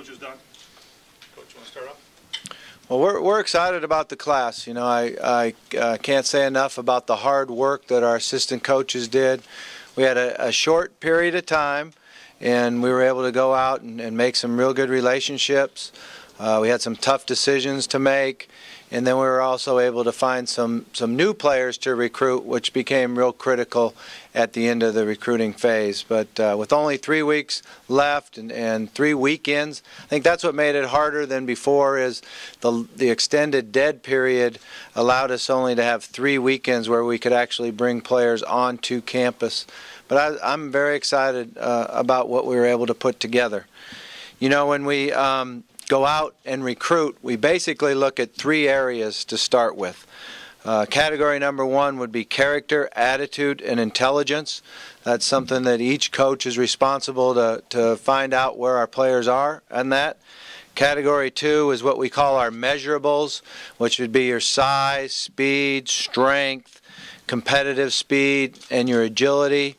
coach has done. Coach, you want to start off? Well, we're excited about the class. You know, I can't say enough about the hard work that our assistant coaches did. We had a short period of time, and we were able to go out and make some real good relationships. We had some tough decisions to make, and then we were also able to find some new players to recruit, which became real critical at the end of the recruiting phase. But with only 3 weeks left and 3 weekends, I think that's what made it harder than before. Is the extended dead period allowed us only to have 3 weekends where we could actually bring players onto campus. But I'm very excited about what we were able to put together. You know, when we go out and recruit, we basically look at 3 areas to start with. Category number 1 would be character, attitude, and intelligence. That's something that each coach is responsible to find out where our players are on that. Category 2 is what we call our measurables, which would be your size, speed, strength, competitive speed, and your agility.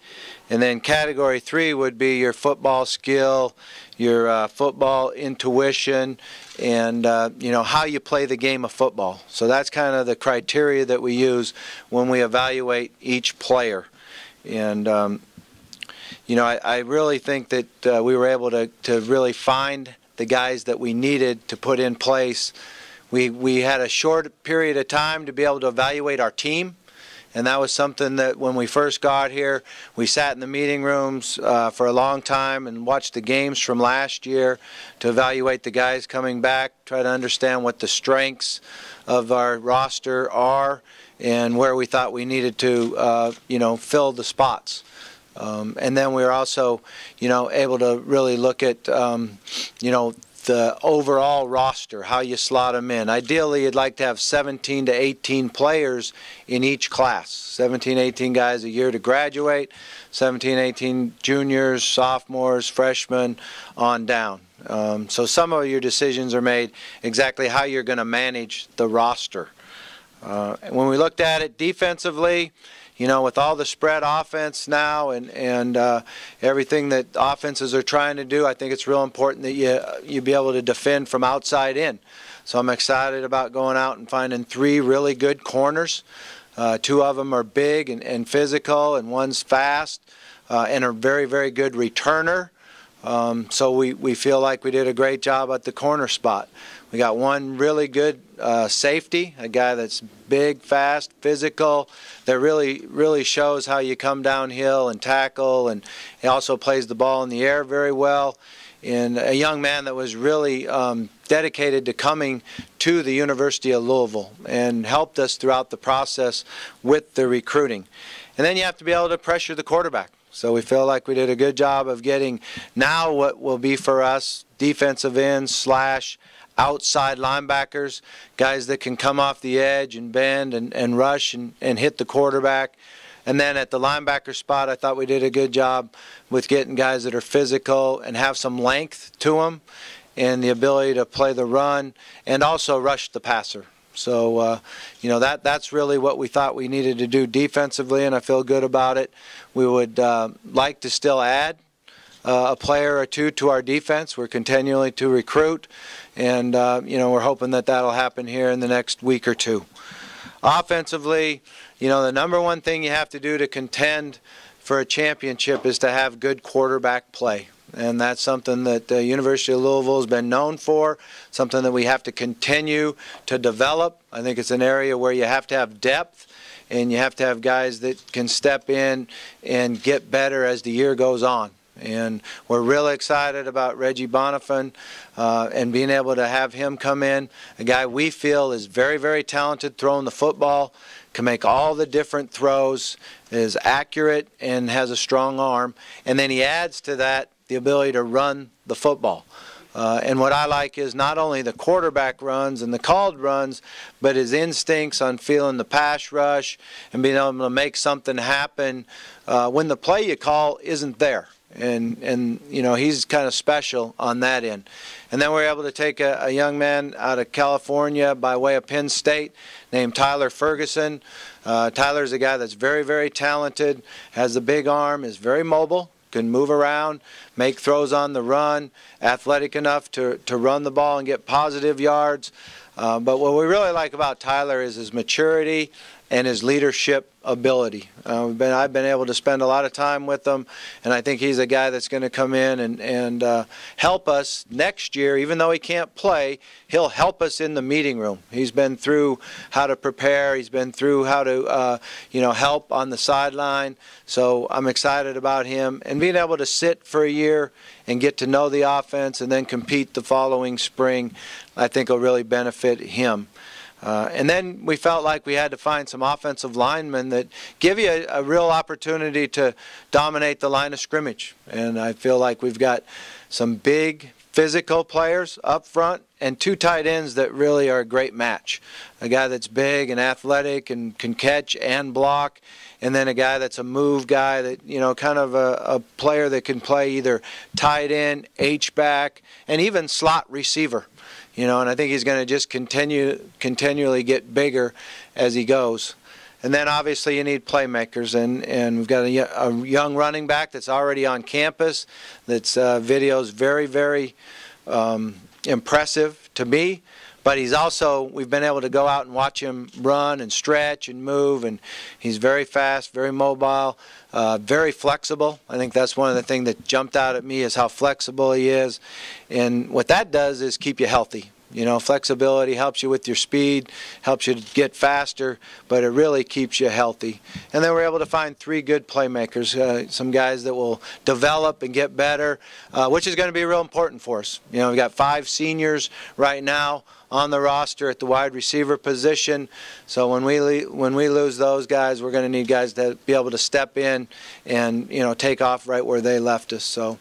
And then category 3 would be your football skill, your football intuition, and you know, how you play the game of football. So that's kind of the criteria that we use when we evaluate each player. And you know, I really think that we were able to really find the guys that we needed to put in place. We had a short period of time to be able to evaluate our team. And that was something that when we first got here, we sat in the meeting rooms for a long time and watched the games from last year to evaluate the guys coming back, try to understand what the strengths of our roster are and where we thought we needed to, you know, fill the spots. And then we were also, you know, able to really look at, you know, the overall roster, how you slot them in. Ideally, you'd like to have 17 to 18 players in each class. 17, 18 guys a year to graduate, 17, 18 juniors, sophomores, freshmen, on down. So some of your decisions are made exactly how you're going to manage the roster. When we looked at it defensively, you know, with all the spread offense now and everything that offenses are trying to do, I think it's real important that you be able to defend from outside in. So I'm excited about going out and finding 3 really good corners. 2 of them are big and physical, and one's fast and a very, very good returner. So we feel like we did a great job at the corner spot. We got one really good safety, a guy that's big, fast, physical, that really shows how you come downhill and tackle, and he also plays the ball in the air very well. And a young man that was really dedicated to coming to the University of Louisville and helped us throughout the process with the recruiting. And then you have to be able to pressure the quarterback. So we feel like we did a good job of getting now what will be for us defensive ends / outside linebackers, guys that can come off the edge and bend and rush and hit the quarterback. And then at the linebacker spot, I thought we did a good job with getting guys that are physical and have some length to them and the ability to play the run and also rush the passer. So, you know, that's really what we thought we needed to do defensively, and I feel good about it. We would like to still add a player or 2 to our defense. We're continually to recruit, and you know, we're hoping that that'll happen here in the next week or 2. Offensively, you know, the number 1 thing you have to do to contend for a championship is to have good quarterback play. And that's something that the University of Louisville has been known for, something that we have to continue to develop. I think it's an area where you have to have depth, and you have to have guys that can step in and get better as the year goes on. And we're really excited about Reggie Bonifant and being able to have him come in, a guy we feel is very, very talented throwing the football, can make all the different throws, is accurate and has a strong arm. And then he adds to that the ability to run the football. And what I like is not only the quarterback runs and the called runs, but his instincts on feeling the pass rush and being able to make something happen when the play you call isn't there. And you know, he's kind of special on that end. And then we're able to take a young man out of California by way of Penn State named Tyler Ferguson. Tyler's a guy that's very, very talented, has a big arm, is very mobile, can move around, make throws on the run, athletic enough to run the ball and get positive yards. But what we really like about Tyler is his maturity and his leadership ability. I've been able to spend a lot of time with him, and I think he's a guy that's going to come in and help us next year. Even though he can't play, he'll help us in the meeting room. He's been through how to prepare. He's been through how to help on the sideline. So I'm excited about him, and being able to sit for a year and get to know the offense and then compete the following spring, I think will really benefit him. And then we felt like we had to find some offensive linemen that give you a real opportunity to dominate the line of scrimmage. And I feel like we've got some big physical players up front and two tight ends that really are a great match. A guy that's big and athletic and can catch and block, and then a guy that's a move guy that, kind of a player that can play either tight end, H-back, and even slot receiver. And I think he's going to just continually get bigger as he goes. And then obviously you need playmakers, and we've got a young running back that's already on campus. That's video's very, very impressive to me. But we've been able to go out and watch him run and stretch and move, and he's very fast, very mobile, very flexible. I think that's one of the things that jumped out at me is how flexible he is. And what that does is keep you healthy. Flexibility helps you with your speed, helps you get faster, but it really keeps you healthy. And then we're able to find three good playmakers, some guys that will develop and get better, which is going to be real important for us. We've got 5 seniors right now on the roster at the wide receiver position. So when we lose those guys, we're going to need guys to be able to step in and take off right where they left us. So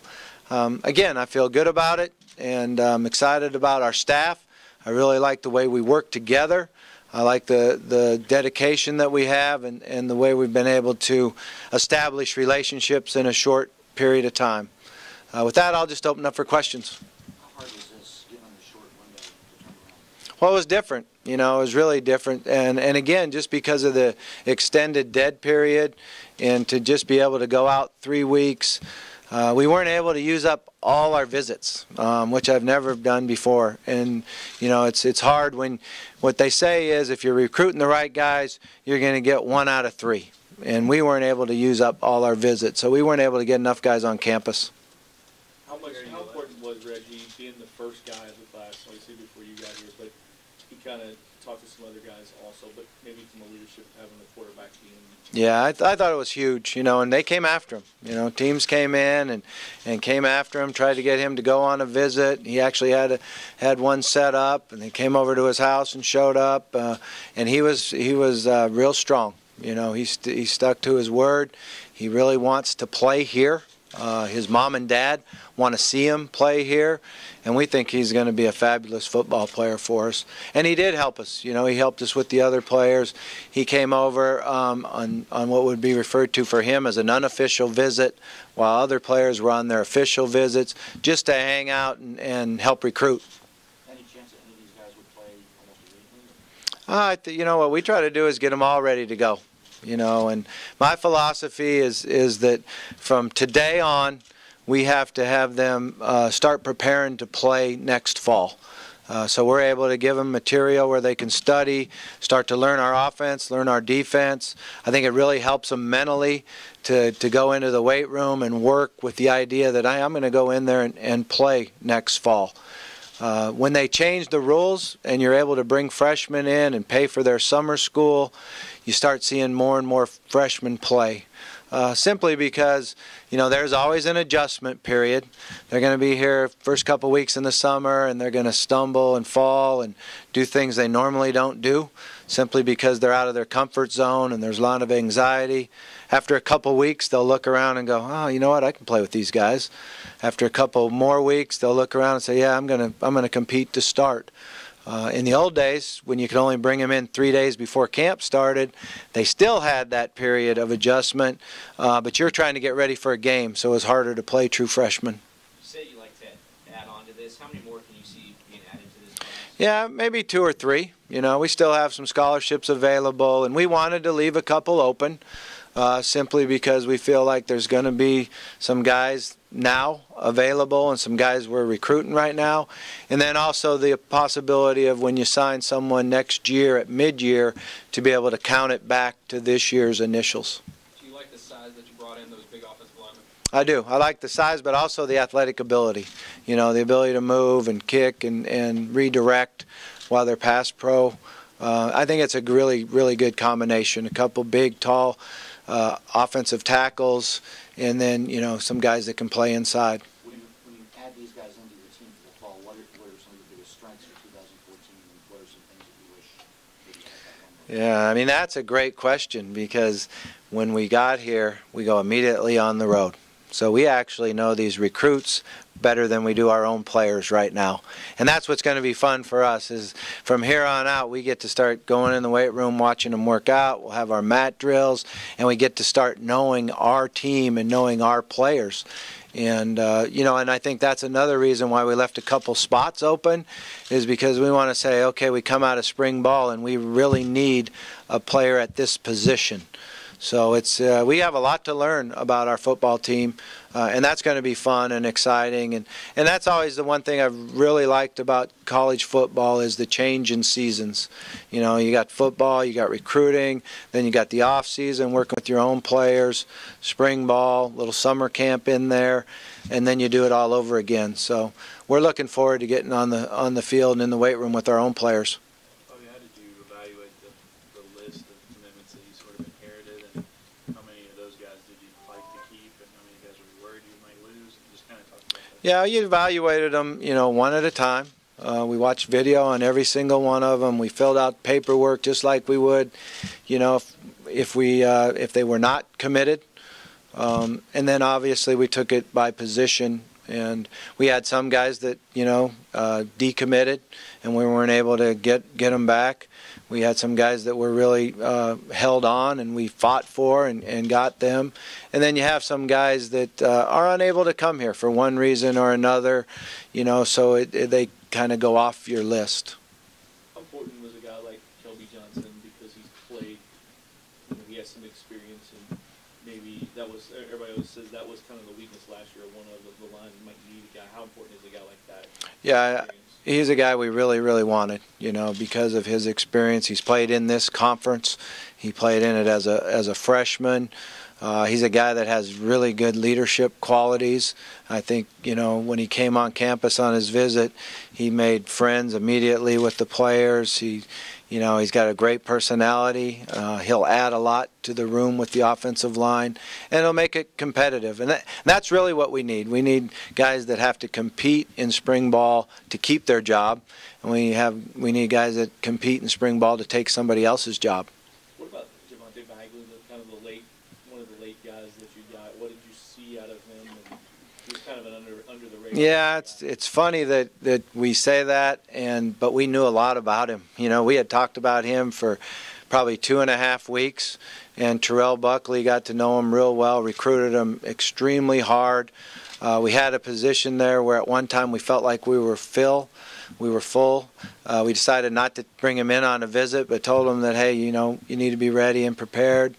again, I feel good about it, and I'm excited about our staff. I really like the way we work together. I like the dedication that we have and the way we've been able to establish relationships in a short period of time. With that, I'll just open up for questions. How hard was this, given the short window to turn around? Well, it was different. It was really different. And again, just because of the extended dead period and to just be able to go out 3 weeks, we weren't able to use up all our visits, which I've never done before. And, it's hard when what they say is if you're recruiting the right guys, you're going to get 1 out of 3. And we weren't able to use up all our visits, so we weren't able to get enough guys on campus. How important was Reggie being the first guy of the class, obviously before you got here, but he kind of talked to some other guys also, but maybe from a leadership, having the quarterback being... Yeah, I thought it was huge, and they came after him. Teams came in and came after him, tried to get him to go on a visit. He actually had one set up, and they came over to his house and showed up, and he was real strong. He stuck to his word. He really wants to play here. His mom and dad want to see him play here, and we think he's going to be a fabulous football player for us. And he did help us. He helped us with the other players. He came over on what would be referred to for him as an unofficial visit, while other players were on their official visits, just to hang out and help recruit. Any chance that any of these guys would play almost immediately? What we try to do is get them all ready to go. And my philosophy is that from today on, we have to have them start preparing to play next fall. So we're able to give them material where they can study, start to learn our offense, learn our defense. I think it really helps them mentally to go into the weight room and work with the idea that I'm going to go in there and play next fall. When they change the rules and you're able to bring freshmen in and pay for their summer school, you start seeing more and more freshmen play. Simply because, there's always an adjustment period. They're going to be here first couple weeks in the summer, and they're going to stumble and fall and do things they normally don't do, simply because they're out of their comfort zone and there's a lot of anxiety. After a couple weeks, they'll look around and go, oh, you know what, I can play with these guys. After a couple more weeks, they'll look around and say, yeah, I'm gonna compete to start. In the old days, when you could only bring them in 3 days before camp started, they still had that period of adjustment, but you're trying to get ready for a game, so it's harder to play true freshmen. You say you like to add on to this. How many more can you see being added to this class? Yeah, maybe 2 or 3. We still have some scholarships available, and we wanted to leave a couple open. simply because we feel like there's going to be some guys now available and some guys we're recruiting right now. And then also the possibility of when you sign someone next year at mid-year to be able to count it back to this year's initials. Do you like the size that you brought in, those big offensive linemen? I do. I like the size, but also the athletic ability. You know, the ability to move and kick and redirect while they're pass pro. I think it's a really, really good combination. A couple big, tall offensive tackles, and then, you know, some guys that can play inside. When you add these guys into your team for the fall, what are some of the biggest strengths for 2014, and what are some things that you wish that you had that one? Yeah, I mean, that's a great question, because when we got here, we go immediately on the road. So we actually know these recruits better than we do our own players right now. And that's what's going to be fun for us, is from here on out we get to start going in the weight room, watching them work out. We'll have our mat drills, and we get to start knowing our team and knowing our players. And, you know, and I think that's another reason why we left a couple spots open, is because we want to say, okay, we come out of spring ball and we really need a player at this position. So it's we have a lot to learn about our football team, and that's going to be fun and exciting. And that's always the one thing I've really liked about college football, is the change in seasons. You know, you got football, you got recruiting, then you got the off season, working with your own players, spring ball, little summer camp in there, and then you do it all over again. So we're looking forward to getting on the field and in the weight room with our own players. How did you evaluate the list of commitments that you sort of inherited, and how many of those guys did you like to keep, and how many guys were you worried you might lose? And just kind of talk about that. Yeah, you evaluated them, you know, one at a time. We watched video on every single one of them. We filled out paperwork just like we would, you know, if they were not committed. And then obviously we took it by position, and we had some guys that, you know, decommitted, and we weren't able to get them back. We had some guys that were really held on, and we fought for and got them. And then you have some guys that are unable to come here for one reason or another, you know, so they kind of go off your list. How important was a guy like Kelby Johnson, because he's played, you know, he has some experience, and maybe that was, everybody always says that was kind of the weakness last year, one of the lines might need a guy. How important is a guy like that? Yeah, he's a guy we really, really wanted, you know, because of his experience. He's played in this conference. He played in it as a freshman. He's a guy that has really good leadership qualities. I think, you know, when he came on campus on his visit, he made friends immediately with the players. You know, he's got a great personality. He'll add a lot to the room with the offensive line, and he'll make it competitive. And that's really what we need. We need guys that have to compete in spring ball to keep their job, and we need guys that compete in spring ball to take somebody else's job. What about Javante Bagley, one of the late guys that you got? What did you see out of him? And he was kind of an under the radar. Yeah, it's funny that we say that, but we knew a lot about him. You know, we had talked about him for probably 2.5 weeks, and Terrell Buckley got to know him real well, recruited him extremely hard. We had a position there where at one time we felt like we were full. We decided not to bring him in on a visit, but told him that, hey, you know, you need to be ready and prepared.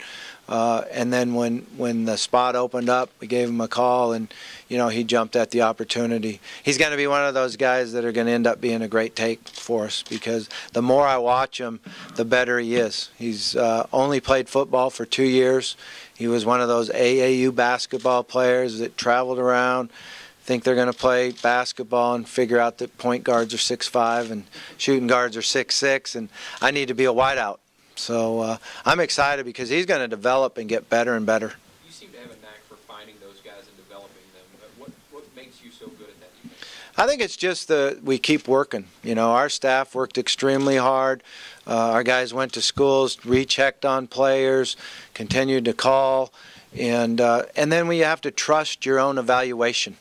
And then when the spot opened up, we gave him a call, and, you know, he jumped at the opportunity. He's going to be one of those guys that are going to end up being a great take for us, because the more I watch him, the better he is. He's only played football for 2 years. He was one of those AAU basketball players that traveled around, think they're going to play basketball and figure out that point guards are 6'5" and shooting guards are 6'6", and I need to be a wideout. So I'm excited, because he's going to develop and get better and better. You seem to have a knack for finding those guys and developing them. What makes you so good at that, do you think? I think it's just we keep working. You know, our staff worked extremely hard. Our guys went to schools, rechecked on players, continued to call, and then we have to trust your own evaluation.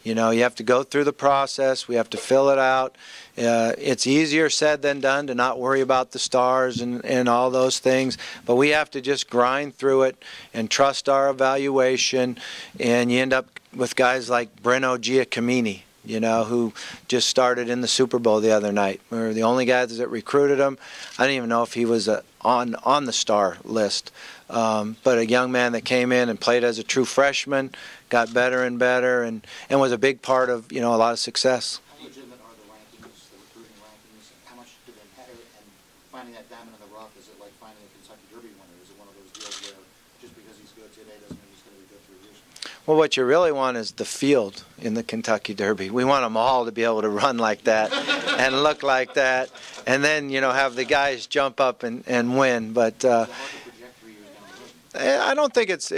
You know, you have to go through the process. We have to fill it out. It's easier said than done to not worry about the stars and all those things, but we have to just grind through it and trust our evaluation, and you end up with guys like Breno Giacomini, you know, who just started in the Super Bowl the other night. We were the only guys that recruited him. I didn't even know if he was on the star list. But a young man that came in and played as a true freshman, got better and better, and was a big part of, a lot of success. How legitimate are the rankings, the recruiting rankings? How much do they matter? And finding that diamond in the rough, is it like finding a Kentucky Derby winner? Is it one of those deals where just because he's good today doesn't mean he's going to be good 3 years from now? Well, what you really want is the field in the Kentucky Derby. We want them all to be able to run like that and look like that, and then, have the guys jump up and win. But Is it hard to project 3 years down the road? I don't think it's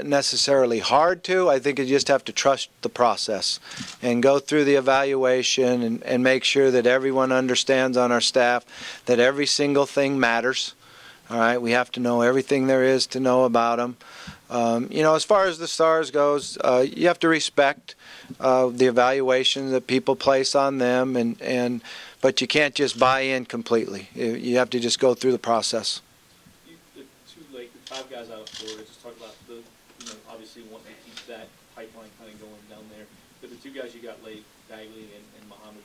necessarily hard to. I think you just have to trust the process and go through the evaluation and make sure that everyone understands on our staff that every single thing matters. All right, we have to know everything there is to know about them. As far as the stars goes, you have to respect the evaluation that people place on them, but you can't just buy in completely. You have to just go through the process. The five guys out of Florida, just talk about obviously wanting to keep that pipeline kind of going down there. But the 2 guys you got, Bagley and Muhammad,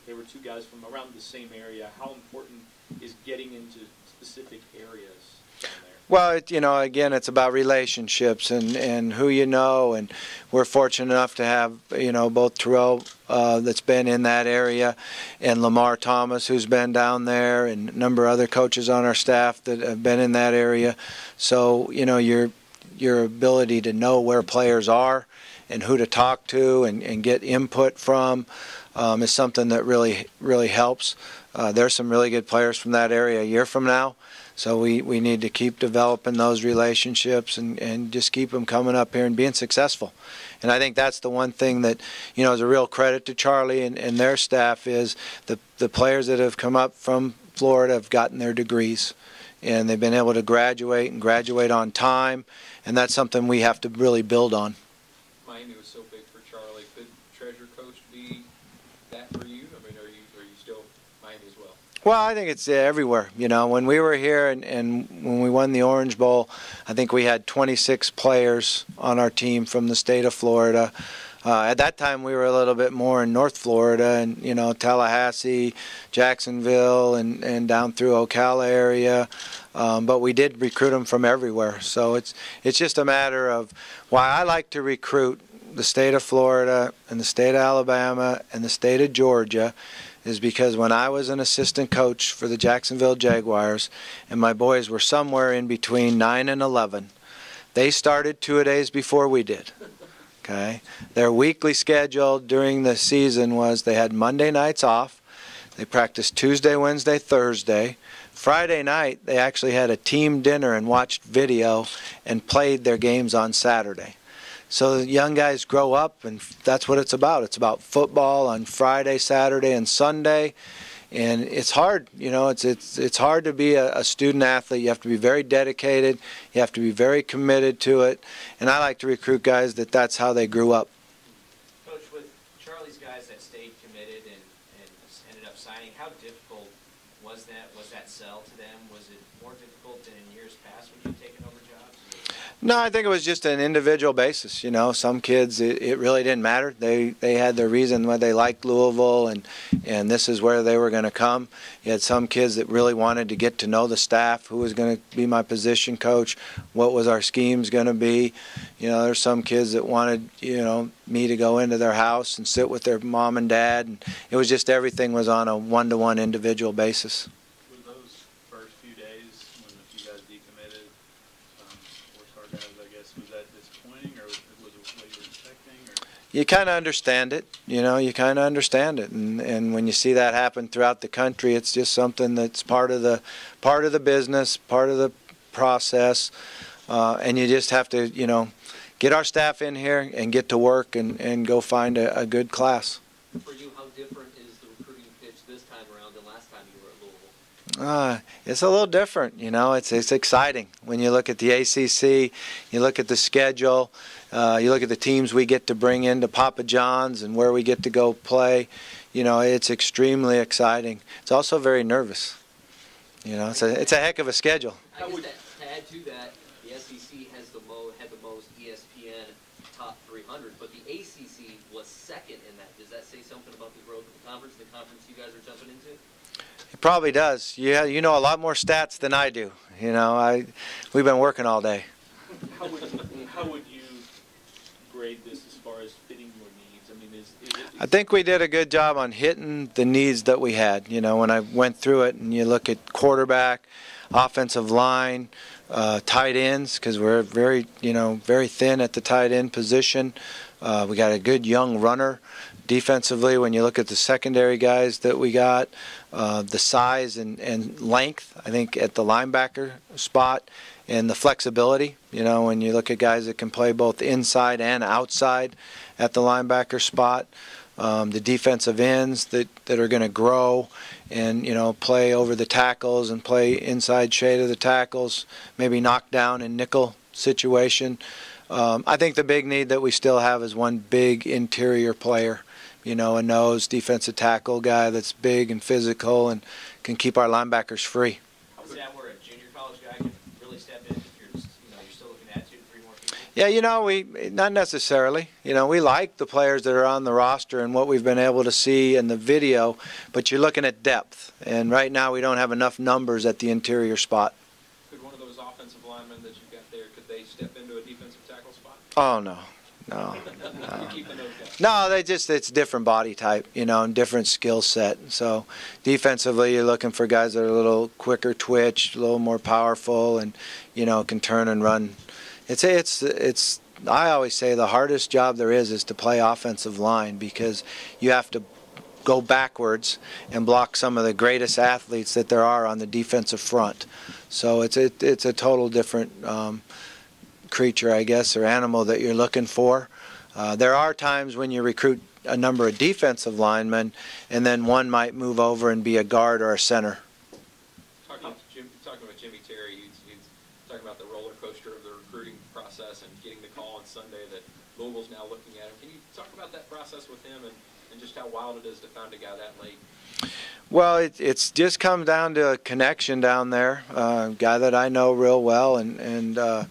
they were 2 guys from around the same area. How important is getting into specific areas down there? Well, again, it's about relationships and who you know, and we're fortunate enough to have, both Terrell that's been in that area and Lamar Thomas who's been down there, and a number of other coaches on our staff that have been in that area. So, your ability to know where players are and who to talk to and get input from is something that really, really helps. There's some really good players from that area a year from now. So we need to keep developing those relationships and just keep them coming up here and being successful. And I think that's the one thing that, is a real credit to Charlie and their staff is the players that have come up from Florida have gotten their degrees. And they've been able to graduate on time. And that's something we have to really build on. Miami was so big for Charlie. Could Treasure Coach be that for you? I mean, are you still Miami as well? Well, I think it's everywhere. When we were here and when we won the Orange Bowl, I think we had 26 players on our team from the state of Florida. At that time, we were a little bit more in North Florida and, Tallahassee, Jacksonville, and down through Ocala area. But we did recruit them from everywhere. So it's just a matter of why I like to recruit the state of Florida and the state of Alabama and the state of Georgia is because when I was an assistant coach for the Jacksonville Jaguars and my boys were somewhere in between 9 and 11, they started 2-a-days before we did. Okay, their weekly schedule during the season was they had Monday nights off. They practiced Tuesday, Wednesday, Thursday. Friday night, they actually had a team dinner and watched video and played their games on Saturday. So the young guys grow up, and that's what it's about. It's about football on Friday, Saturday, and Sunday. And it's hard, it's hard to be a student athlete. You have to be very dedicated. You have to be very committed to it. And I like to recruit guys that's how they grew up. Coach, with Charlie's guys that stayed committed and ended up signing, how difficult was that? Was that sell to them? Was it more difficult than in years past when you've taken over jobs? No, I think it was just an individual basis. Some kids, it really didn't matter. They had their reason why they liked Louisville, and this is where they were going to come. You had some kids that really wanted to get to know the staff, who was going to be my position coach, what was our schemes going to be. There's some kids that wanted, me to go into their house and sit with their mom and dad. And it was just everything was on a one-to-one individual basis. Were those first few days when you guys decommitted, four-star guys, I guess, was that disappointing, or was it what you were expecting? Or? You kind of understand it, you kind of understand it, and when you see that happen throughout the country, it's just something that's part of the business, part of the process, and you just have to, get our staff in here and get to work and go find a good class. For you, how different is the recruiting pitch this time around than last time you were at Louisville? It's a little different, it's exciting. When you look at the ACC, you look at the schedule, you look at the teams we get to bring into Papa John's and where we get to go play, it's extremely exciting. It's also very nervous. It's a heck of a schedule. I guess to add to that, the SEC had the most ESPN top 300, but the ACC was second in that. Does that say something about the growth of the conference you guys are jumping into? It probably does. Yeah, you know a lot more stats than I do. You know, we've been working all day. How would you grade this as far as fitting your needs? I mean, is it? I think we did a good job on hitting the needs that we had. You know, when I went through it and you look at quarterback, offensive line, tight ends, because we're very thin at the tight end position. We got a good young runner. Defensively, when you look at the secondary guys that we got, the size and length, I think at the linebacker spot, and the flexibility, you know, when you look at guys that can play both inside and outside at the linebacker spot, the defensive ends that are going to grow and, you know, play over the tackles and play inside shade of the tackles, maybe knock down in nickel situation. I think the big need that we still have is one big interior player, you know, a nose defensive tackle guy that's big and physical and can keep our linebackers free. Is that where a junior college guy can really step in if you're still looking at 2 to 3 more people? Yeah, you know, not necessarily. You know, we like the players that are on the roster and what we've been able to see in the video, but you're looking at depth, and right now we don't have enough numbers at the interior spot. Could one of those offensive linemen that you've got there, could they step into a defensive tackle spot? Oh, no. You keeping those guys? No, it's different body type, you know, and different skill set. So defensively, you're looking for guys that are a little quicker twitch, a little more powerful, and, you know, can turn and run. It's I always say the hardest job there is to play offensive line, because you have to go backwards and block some of the greatest athletes that there are on the defensive front. So it's a total different creature, I guess, or animal that you're looking for. There are times when you recruit a number of defensive linemen, and then one might move over and be a guard or a center. Talking about Jimmy Terry, he's talking about the roller coaster of the recruiting process and getting the call on Sunday that Louisville's now looking at him. Can you talk about that process with him and just how wild it is to find a guy that late? Well, it's just come down to a connection down there, a guy that I know real well, and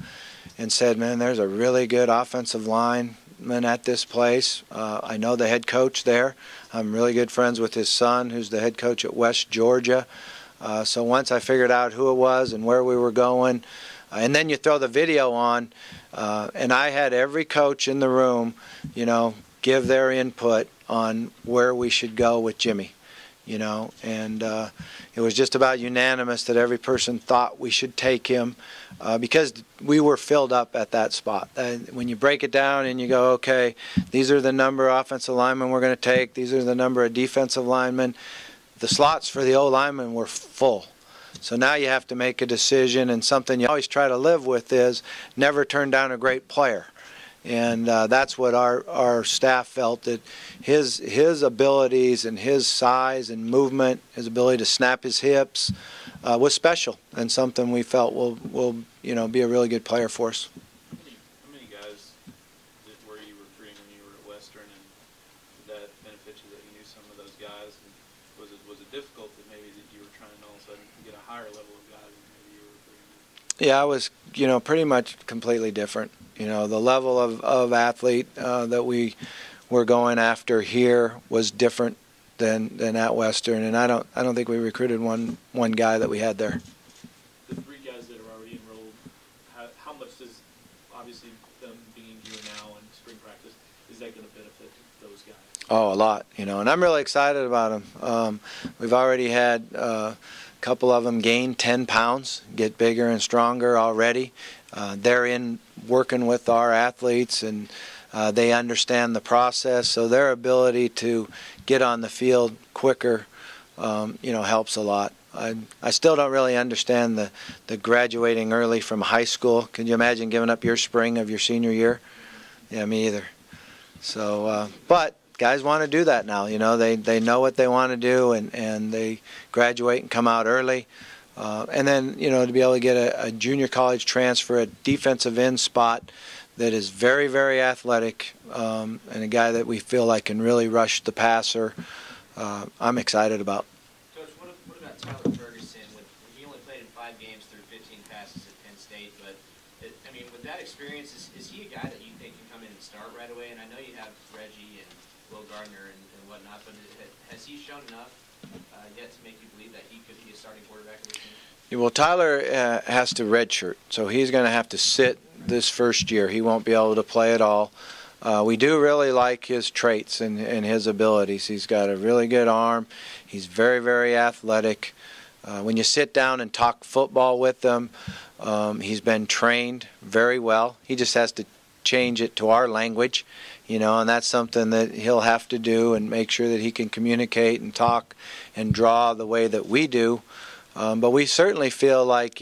said, man, there's a really good offensive lineman at this place. I know the head coach there. I'm really good friends with his son, who's the head coach at West Georgia. So once I figured out who it was and where we were going, and then you throw the video on, and I had every coach in the room, you know, give their input on where we should go with Jimmy, you know, and it was just about unanimous that every person thought we should take him, because we were filled up at that spot. When you break it down and you go, okay, these are the number of offensive linemen we're going to take, these are the number of defensive linemen, the slots for the O-linemen were full. So now you have to make a decision, and something you always try to live with is never turn down a great player. And that's what our staff felt, that his abilities and his size and movement, his ability to snap his hips, was special, and something we felt will be a really good player for us. How many guys were you recruiting when you were at Western, and did that benefit you that you knew some of those guys? And was it difficult that maybe that you were trying to all of a sudden get a higher level of guys than maybe you were recruiting? Yeah, I was, pretty much completely different. The level of athlete that we were going after here was different than at Western, and I don't think we recruited one guy that we had there. The 3 guys that are already enrolled, how much does, obviously, them being here now in spring practice, is that going to benefit those guys? Oh, a lot, and I'm really excited about them. We've already had a couple of them gain 10 pounds, get bigger and stronger already. They're in working with our athletes, and they understand the process, so their ability to get on the field quicker, helps a lot. I still don't really understand the graduating early from high school. Can you imagine giving up your spring of your senior year? Yeah, me either. So, but guys want to do that now. They know what they want to do, and they graduate and come out early. And then, to be able to get a junior college transfer at defensive end spot that is very, very athletic, and a guy that we feel like can really rush the passer, I'm excited about. Coach, what about Tyler Ferguson? He only played in 5 games through 15 passes at Penn State, but, with that experience, is he a guy that you think can come in and start right away? And I know you have Reggie and Will Gardner and whatnot, but has he shown enough yet to make you believe that he could be a starting quarterback of this team? Well, Tyler has to redshirt, so he's going to have to sit this first year. He won't be able to play at all. We do really like his traits and his abilities. He's got a really good arm. He's very, very athletic. When you sit down and talk football with him, he's been trained very well. He just has to change it to our language, and that's something that he'll have to do and make sure that he can communicate and talk and draw the way that we do. But we certainly feel like,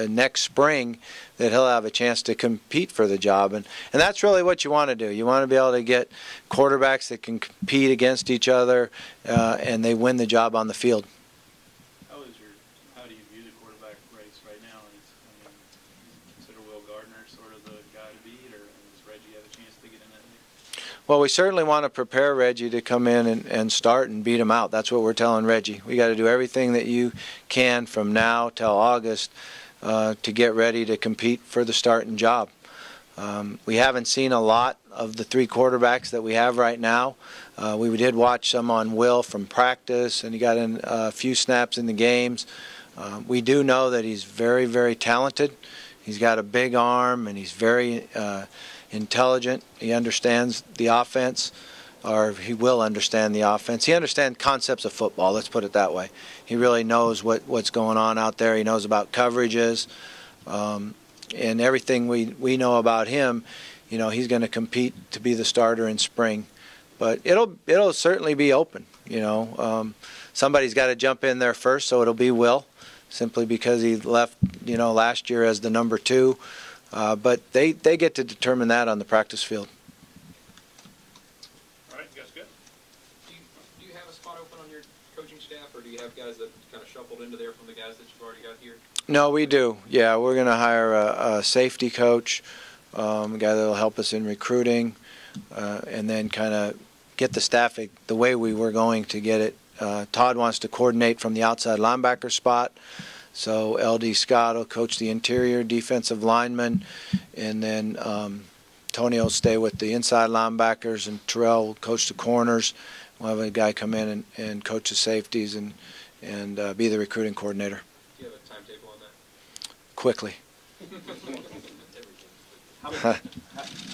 next spring that he'll have a chance to compete for the job. And that's really what you want to do. You want to be able to get quarterbacks that can compete against each other and they win the job on the field. How do you view the quarterback race right now? Consider Will Gardner sort of the guy to beat, or does Reggie have a chance to get in that mix? Well, we certainly want to prepare Reggie to come in and start and beat him out. That's what we're telling Reggie. We got to do everything that you can from now till August to get ready to compete for the starting job. We haven't seen a lot of the three quarterbacks that we have right now. We did watch some on Will from practice, and he got in a few snaps in the games. We do know that he's very, very talented. He's got a big arm, and he's very intelligent. He understands the offense, or he will understand the offense. He understands concepts of football, let's put it that way. He really knows what's going on out there. He knows about coverages, and everything we know about him. He's going to compete to be the starter in spring, but it'll certainly be open. Somebody's got to jump in there first, so it'll be Will, simply because he left last year as the number 2. But they get to determine that on the practice field. All right, you guys good? Do you have a spot open on your coaching staff, or do you have guys that kind of shuffled into there from the guys that you've already got here? No, we do. Yeah, we're going to hire a safety coach, a guy that will help us in recruiting, and then kind of get the staff the way we were going to get it. Todd wants to coordinate from the outside linebacker spot. So L.D. Scott will coach the interior defensive linemen, and then Tony will stay with the inside linebackers, and Terrell will coach the corners. We'll have a guy come in and coach the safeties and be the recruiting coordinator. Do you have a timetable on that? Quickly.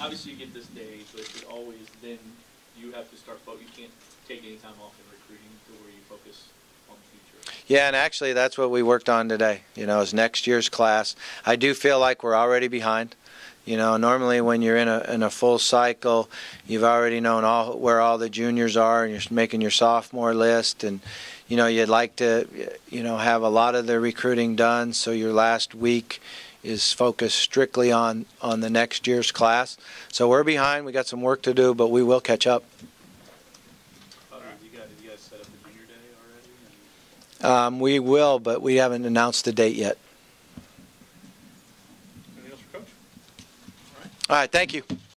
Obviously, you get this day, but it always then you have to start. You can't take any time off in recruiting to where you focus on the future. Yeah, and actually that's what we worked on today, is next year's class. I do feel like we're already behind. Normally when you're in a full cycle, you've already known where all the juniors are, and you're making your sophomore list, and you'd like to have a lot of the recruiting done, so your last week is focused strictly on the next year's class. So we're behind. We got some work to do, but we will catch up. You guys set up the junior day already? We will, but we haven't announced the date yet. Anything else for Coach? All right, thank you.